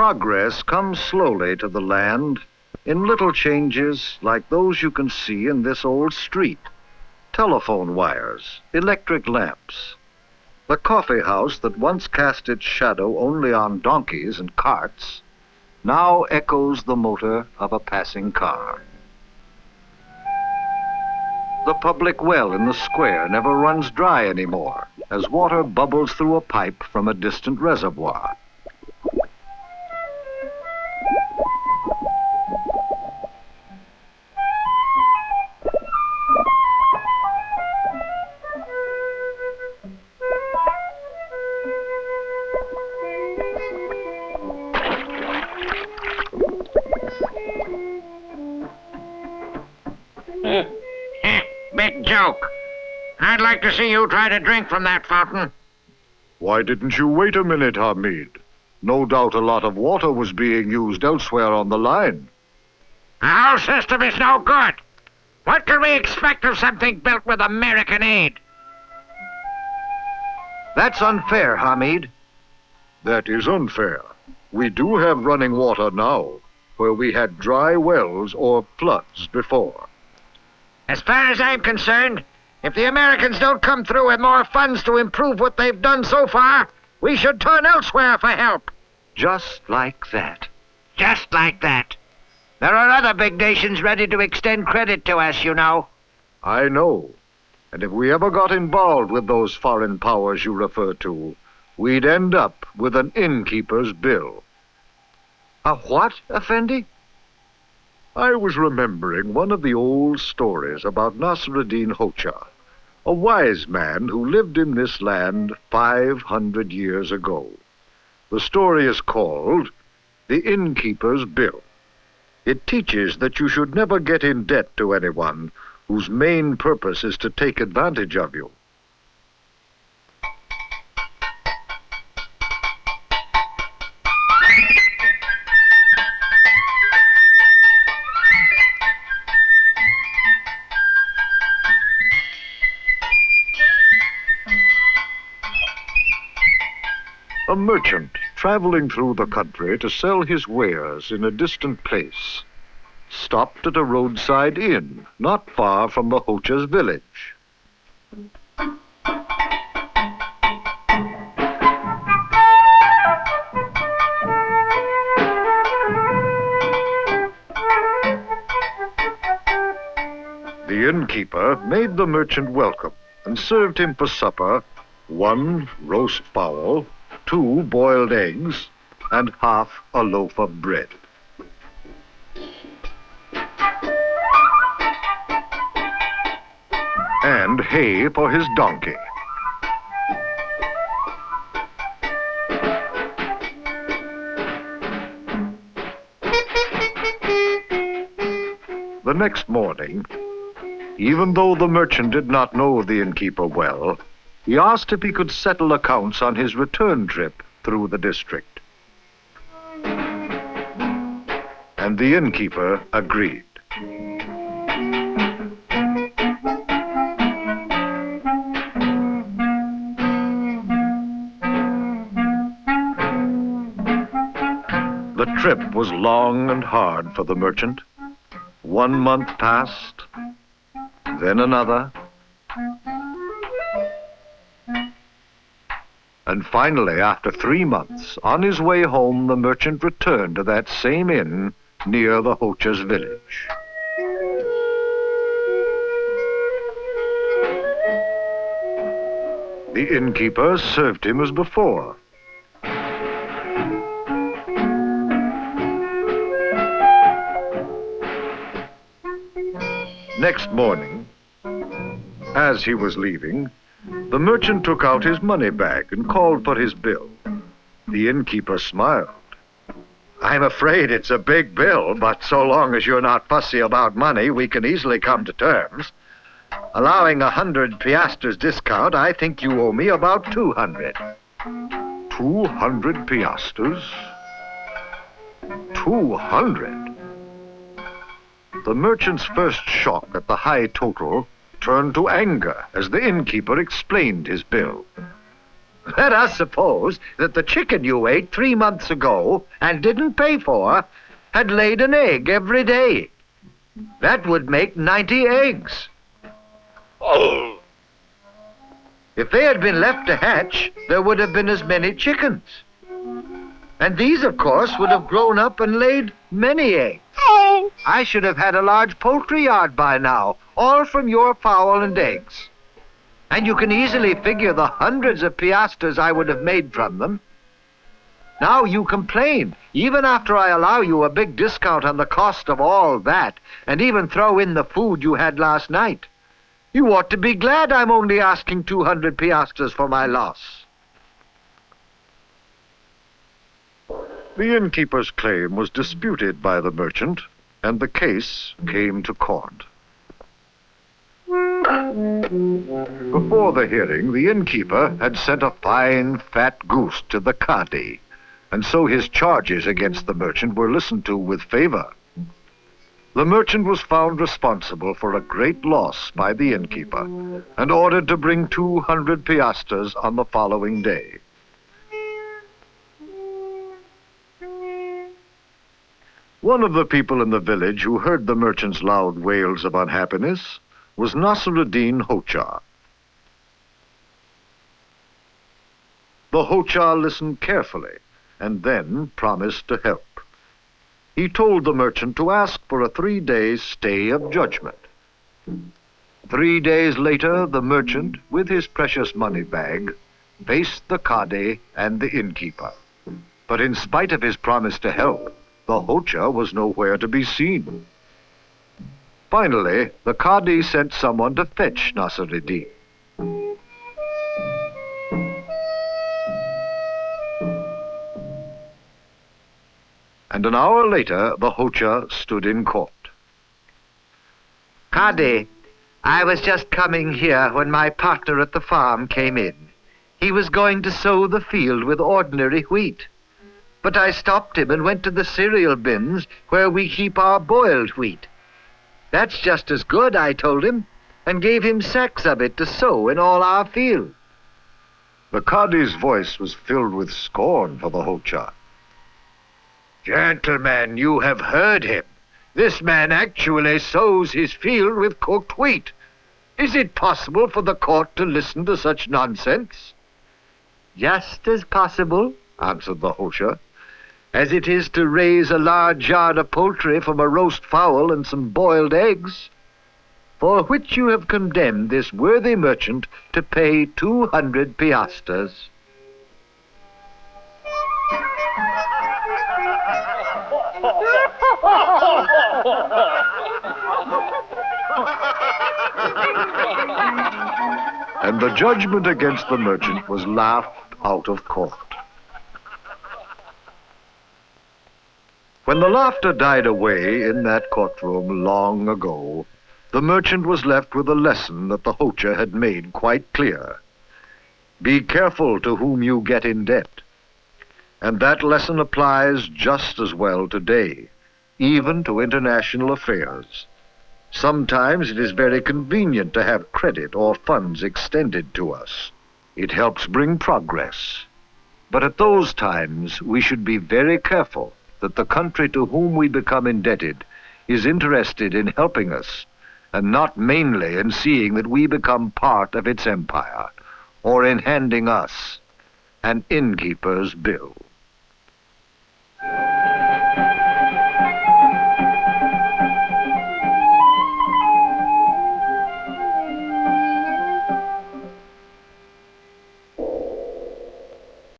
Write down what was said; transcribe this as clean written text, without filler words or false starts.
Progress comes slowly to the land in little changes like those you can see in this old street. Telephone wires, electric lamps. The coffee house that once cast its shadow only on donkeys and carts now echoes the motor of a passing car. The public well in the square never runs dry anymore as water bubbles through a pipe from a distant reservoir. Big joke. I'd like to see you try to drink from that fountain. Why didn't you wait a minute, Hamid? No doubt a lot of water was being used elsewhere on the line. The whole system is no good. What can we expect of something built with American aid? That's unfair, Hamid. That is unfair. We do have running water now, where we had dry wells or floods before. As far as I'm concerned, if the Americans don't come through with more funds to improve what they've done so far, we should turn elsewhere for help. Just like that. Just like that. There are other big nations ready to extend credit to us, you know. I know. And if we ever got involved with those foreign powers you refer to, we'd end up with an innkeeper's bill. A what, Effendi? I was remembering one of the old stories about Nasruddin Hoxha, a wise man who lived in this land 500 years ago. The story is called The Innkeeper's Bill. It teaches that you should never get in debt to anyone whose main purpose is to take advantage of you. A merchant traveling through the country to sell his wares in a distant place stopped at a roadside inn not far from the Hoxha's village. The innkeeper made the merchant welcome and served him for supper 1 roast fowl, 2 boiled eggs, and half a loaf of bread. And hay for his donkey. The next morning, even though the merchant did not know the innkeeper well, he asked if he could settle accounts on his return trip through the district. And the innkeeper agreed. The trip was long and hard for the merchant. 1 month passed, then another, and finally, after 3 months, on his way home, the merchant returned to that same inn near the Hoxha's village. The innkeeper served him as before. Next morning, as he was leaving, the merchant took out his money bag and called for his bill. The innkeeper smiled. "I'm afraid it's a big bill, but so long as you're not fussy about money, we can easily come to terms. Allowing 100 piastres discount, I think you owe me about 200. 200 piastres? 200? The merchant's first shock at the high total turned to anger as the innkeeper explained his bill. Let us suppose that the chicken you ate 3 months ago and didn't pay for had laid an egg every day. That would make 90 eggs. Oh. If they had been left to hatch, there would have been as many chickens. And these, of course, would have grown up and laid many eggs. I should have had a large poultry yard by now, all from your fowl and eggs. And you can easily figure the hundreds of piastres I would have made from them. Now you complain, even after I allow you a big discount on the cost of all that, and even throw in the food you had last night. You ought to be glad I'm only asking 200 piastres for my loss. The innkeeper's claim was disputed by the merchant, and the case came to court. Before the hearing, the innkeeper had sent a fine, fat goose to the Cadi, and so his charges against the merchant were listened to with favor. The merchant was found responsible for a great loss by the innkeeper, and ordered to bring 200 piastres on the following day. One of the people in the village who heard the merchant's loud wails of unhappiness was Nasruddin Hoja. The Hoja listened carefully and then promised to help. He told the merchant to ask for a 3-day stay of judgment. 3 days later, the merchant, with his precious money bag, faced the Cadi and the innkeeper. But in spite of his promise to help, the Hoja was nowhere to be seen. Finally, the Cadi sent someone to fetch Nasruddin. And an hour later, the Hoja stood in court. Cadi, I was just coming here when my partner at the farm came in. He was going to sow the field with ordinary wheat. But I stopped him and went to the cereal bins where we keep our boiled wheat. That's just as good, I told him, and gave him sacks of it to sow in all our field. The Cadi's voice was filled with scorn for the Hoja. Gentlemen, you have heard him. This man actually sows his field with cooked wheat. Is it possible for the court to listen to such nonsense? Just as possible, answered the Hoja, as it is to raise a large yard of poultry from a roast fowl and some boiled eggs, for which you have condemned this worthy merchant to pay 200 piastres. And the judgment against the merchant was laughed out of court. When the laughter died away in that courtroom long ago, the merchant was left with a lesson that the Hoja had made quite clear. Be careful to whom you get in debt. And that lesson applies just as well today, even to international affairs. Sometimes it is very convenient to have credit or funds extended to us. It helps bring progress. But at those times, we should be very careful that the country to whom we become indebted is interested in helping us, and not mainly in seeing that we become part of its empire, or in handing us an innkeeper's bill.